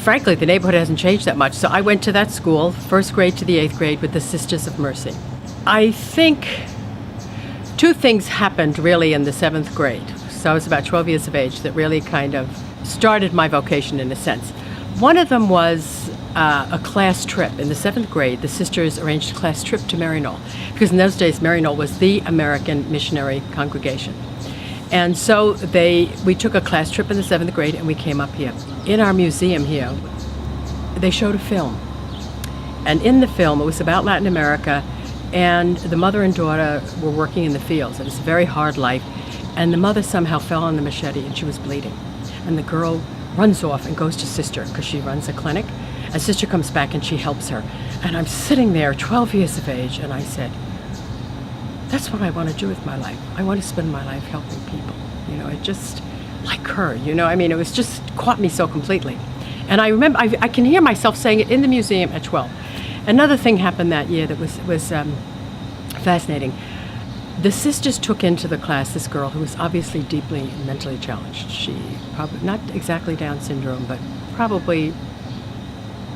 frankly, the neighborhood hasn't changed that much. So I went to that school, 1st grade to the 8th grade, with the Sisters of Mercy. I think 2 things happened really in the 7th grade. So I was about 12 years of age that really kind of started my vocation in a sense. One of them was a class trip. In the 7th grade, the sisters arranged a class trip to Maryknoll, because in those days Maryknoll was the American missionary congregation. And so we took a class trip in the 7th grade and we came up here. In our museum here, they showed a film. And in the film, it was about Latin America, and the mother and daughter were working in the fields. It was a very hard life. And the mother somehow fell on the machete and she was bleeding. And the girl runs off and goes to sister because she runs a clinic. And sister comes back and she helps her. And I'm sitting there, 12 years of age, and I said, that's what I want to do with my life. I want to spend my life helping people. You know, it just, like her, you know, I mean, it was just caught me so completely. And I remember, I can hear myself saying it in the museum at 12. Another thing happened that year that was fascinating. The sisters took into the class this girl who was obviously deeply mentally challenged. She probably, not exactly Down syndrome, but probably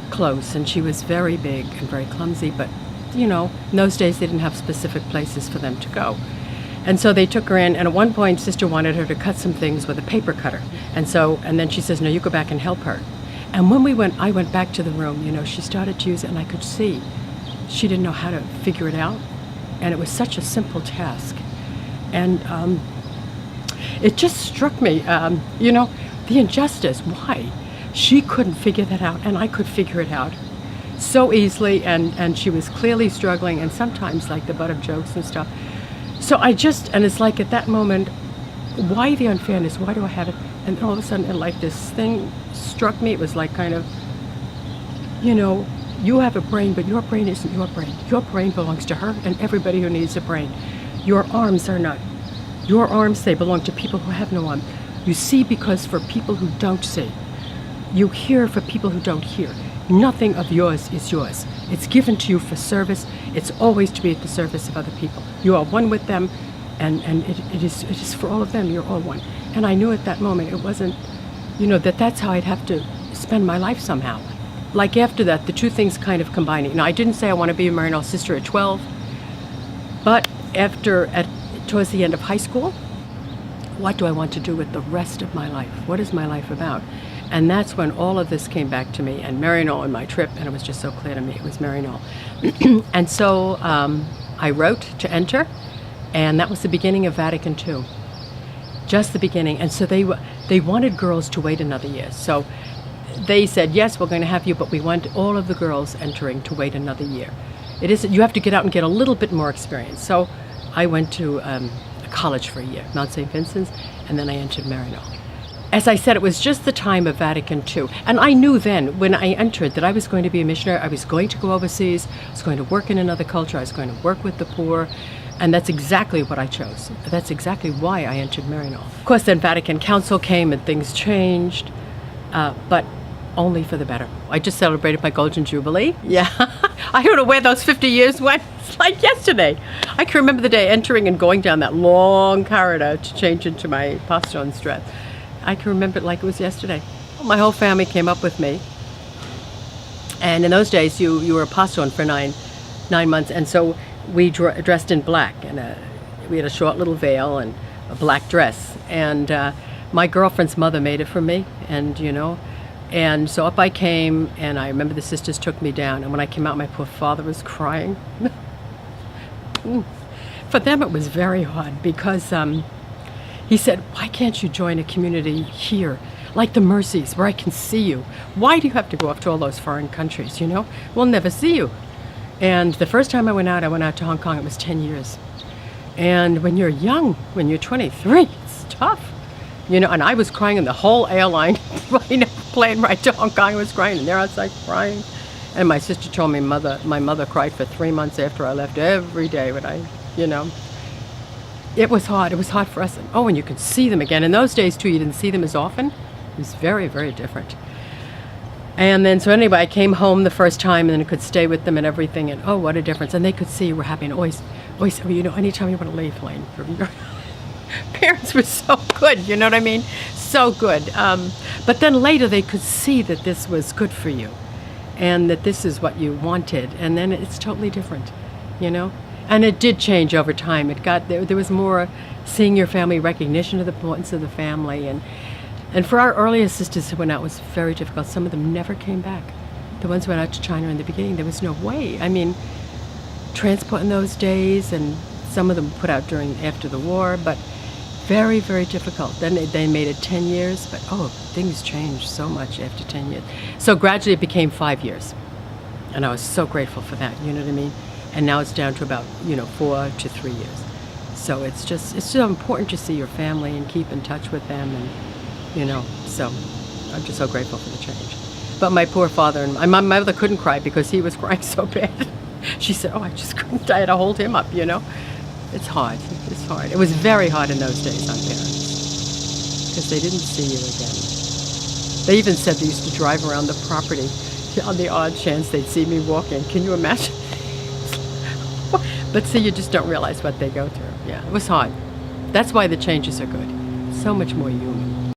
close. And she was very big and very clumsy, but you know, in those days they didn't have specific places for them to go. And so they took her in, and at one point sister wanted her to cut some things with a paper cutter. And then she says, no, you go back and help her. And when I went back to the room, you know, she started to use it, and I could see she didn't know how to figure it out. And it was such a simple task. And it just struck me, you know, the injustice. Why? She couldn't figure that out, and I could figure it out so easily, and she was clearly struggling, and sometimes like the butt of jokes and stuff. So and it's like at that moment, why the unfairness? Why do I have it? And all of a sudden, like this thing struck me. It was like kind of, you know, you have a brain, but your brain isn't your brain. Your brain belongs to her and everybody who needs a brain. Your arms are not your arms. They belong to people who have no arm. You see because for people who don't see. You hear for people who don't hear. Nothing of yours is yours. It's given to you for service. It's always to be at the service of other people. You are one with them, and it is for all of them. You're all one. And I knew at that moment it wasn't, you know, that's how I'd have to spend my life somehow. Like after that, the 2 things kind of combining. Now, I didn't say I want to be a Maryknoll sister at 12, but towards the end of high school, what do I want to do with the rest of my life? What is my life about? And that's when all of this came back to me, and Maryknoll and my trip, and it was just so clear to me it was Maryknoll. And so I wrote to enter, and that was the beginning of Vatican II. Just the beginning. And so they wanted girls to wait another year. So they said, yes, we're going to have you, but we want all of the girls entering to wait another year. You have to get out and get a little bit more experience. So I went to college for a year, Mount St. Vincent's, and then I entered Maryknoll. As I said, it was just the time of Vatican II. And I knew then, when I entered, that I was going to be a missionary. I was going to go overseas. I was going to work in another culture. I was going to work with the poor. And that's exactly what I chose. That's exactly why I entered Maryknoll. Of course, then Vatican Council came and things changed, but only for the better. I just celebrated my Golden Jubilee. Yeah, I don't know where those 50 years went. It's like yesterday. I can remember the day entering and going down that long corridor to change into my Poststone's dress. I can remember it like it was yesterday. My whole family came up with me. And in those days, you were a Poststone for nine months. And so we dressed in black. And we had a short little veil and a black dress. And my girlfriend's mother made it for me. And, you know, and so up I came. And I remember the sisters took me down. And when I came out, my poor father was crying. For them, it was very hard because he said, why can't you join a community here, like the Mercies, where I can see you? Why do you have to go off to all those foreign countries, you know? We'll never see you. And the first time I went out to Hong Kong, it was 10 years. And when you're young, when you're 23, it's tough. You know, and I was crying in the whole airline, plane right to Hong Kong, I was crying, and they're outside crying. And my sister told me my mother cried for 3 months after I left every day when you know. It was hard. It was hard for us. And you could see them again. In those days, too, you didn't see them as often. It was very, very different. And then, so anyway, I came home the first time, and then I could stay with them and everything. And what a difference. And they could see you were happy. And always, you know, anytime you want to leave, Elaine. Parents were so good, you know what I mean? So good. But then later they could see that this was good for you and that this is what you wanted. And then it's totally different, you know? And it did change over time. There was more seeing your family, recognition of the importance of the family. And for our earliest sisters who went out, it was very difficult. Some of them never came back. The ones who went out to China in the beginning, there was no way. I mean, transport in those days, and some of them put out after the war, but very, very difficult. Then they made it 10 years, but things changed so much after 10 years. So gradually it became 5 years. And I was so grateful for that, you know what I mean? And now it's down to about, 4 to 3 years. So it's so important to see your family and keep in touch with them, and, so I'm just so grateful for the change. But my poor father and my mother couldn't cry because he was crying so bad. She said, I just couldn't. I had to hold him up, It's hard. It's hard. It was very hard in those days on parents because they didn't see you again. They even said they used to drive around the property on the odd chance they'd see me walking. Can you imagine? But see, you just don't realize what they go through. Yeah, it was hard. That's why the changes are good. So much more human.